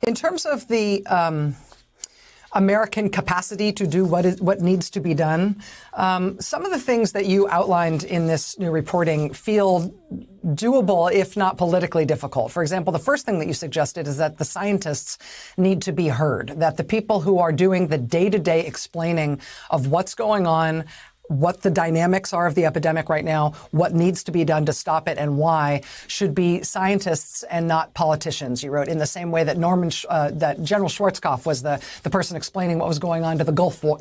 In terms of the American capacity to do what needs to be done, some of the things that you outlined in this new reporting feel doable, if not politically difficult. For example, the first thing that you suggested is that the scientists need to be heard, that the people who are doing the day-to-day explaining of what's going on, what the dynamics are of the epidemic right now, what needs to be done to stop it, and why, should be scientists and not politicians. You wrote, in the same way that that General Schwarzkopf was the person explaining what was going on to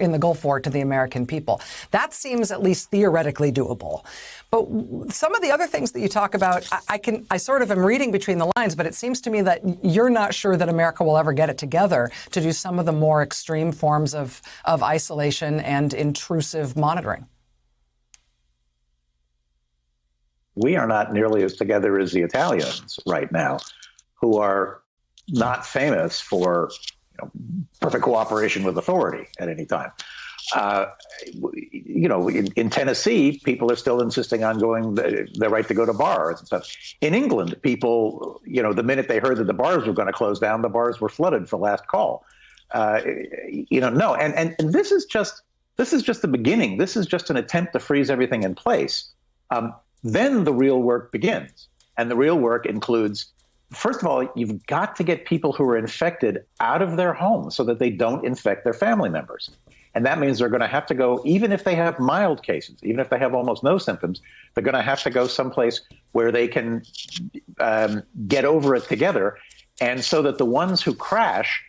in the Gulf War to the American people. That seems at least theoretically doable. But some of the other things that you talk about, I sort of am reading between the lines, but it seems to me that you're not sure that America will ever get it together to do some of the more extreme forms of isolation and intrusive monitoring. We are not nearly as together as the Italians right now, who are not famous for perfect cooperation with authority at any time. In Tennessee, people are still insisting on going the right to go to bars and stuff. In England, people, the minute they heard that the bars were going to close down, the bars were flooded for last call. No, and this is just the beginning. This is just an attempt to freeze everything in place. Then the real work begins, and the real work includes, first of all, you've got to get people who are infected out of their homes so that they don't infect their family members. And that means they're going to have to go, even if they have mild cases, even if they have almost no symptoms, they're going to have to go someplace where they can get over it together. And so that the ones who crash,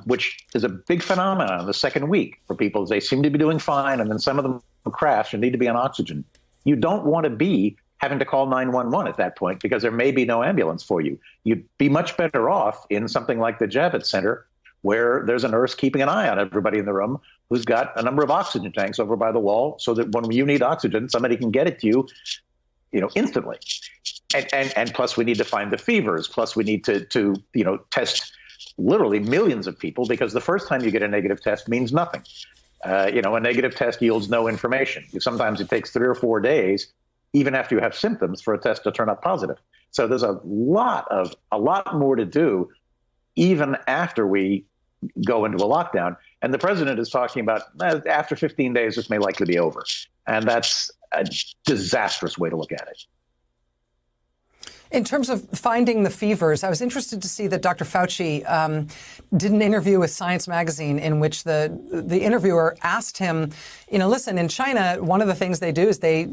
which is a big phenomenon the second week for people, they seem to be doing fine, and then some of them who crash and need to be on oxygen. You don't want to be having to call 911 at that point because there may be no ambulance for you. You'd be much better off in something like the Javits Center, where there's a nurse keeping an eye on everybody in the room who's got a number of oxygen tanks over by the wall so that when you need oxygen, somebody can get it to you, instantly. And plus we need to find the fevers. Plus we need to test literally millions of people, because the first time you get a negative test means nothing. A negative test yields no information. Sometimes it takes 3 or 4 days, even after you have symptoms, for a test to turn up positive. So there's a lot more to do, even after we go into a lockdown. And the president is talking about after 15 days, this may likely be over. And that's a disastrous way to look at it. In terms of finding the fevers, I was interested to see that Dr. Fauci did an interview with Science Magazine in which the interviewer asked him, listen, in China, one of the things they do is they,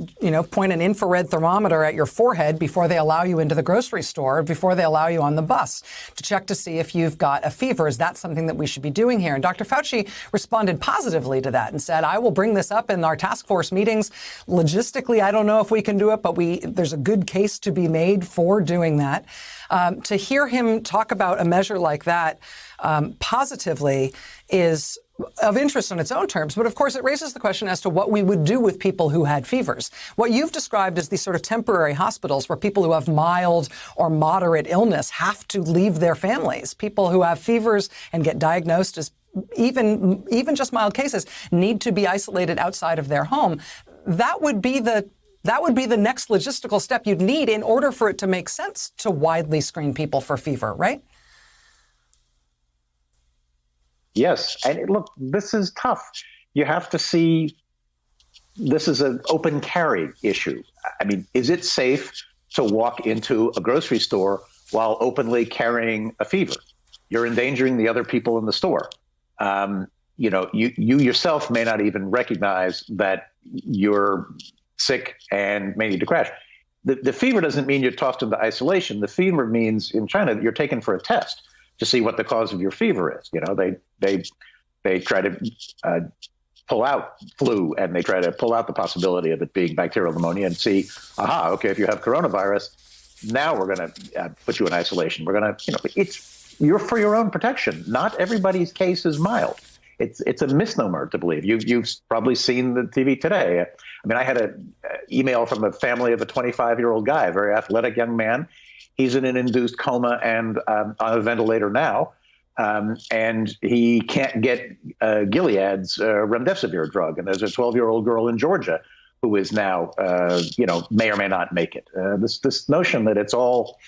point an infrared thermometer at your forehead before they allow you into the grocery store, before they allow you on the bus, to check to see if you've got a fever. Is that something that we should be doing here? And Dr. Fauci responded positively to that and said, I will bring this up in our task force meetings. Logistically, I don't know if we can do it, but there's a good case to be made for doing that. To hear him talk about a measure like that positively is of interest on its own terms. But of course, it raises the question as to what we would do with people who had fevers. What you've described as these sort of temporary hospitals where people who have mild or moderate illness have to leave their families. People who have fevers and get diagnosed as even just mild cases need to be isolated outside of their home. That would be the next logistical step you'd need in order for it to make sense to widely screen people for fever, right? Yes. And look, this is tough. You have to see this is an open carry issue. I mean, is it safe to walk into a grocery store while openly carrying a fever? You're endangering the other people in the store. You yourself may not even recognize that you're sick and may need to crash. The fever doesn't mean you're tossed into isolation. The fever means in China that you're taken for a test to see what the cause of your fever is. They try to pull out flu, and they try to pull out the possibility of it being bacterial pneumonia and see, okay, if you have coronavirus, now we're going to put you in isolation. We're going to, you're for your own protection. Not everybody's case is mild. It's a misnomer to believe. You've probably seen the TV today. I mean, I had an email from a family of a 25-year-old guy, a very athletic young man. He's in an induced coma and on a ventilator now, and he can't get Gilead's remdesivir drug. And there's a 12-year-old girl in Georgia who is now, may or may not make it. This notion that it's all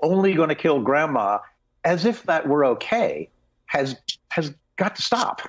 only going to kill grandma as if that were okay has got to stop.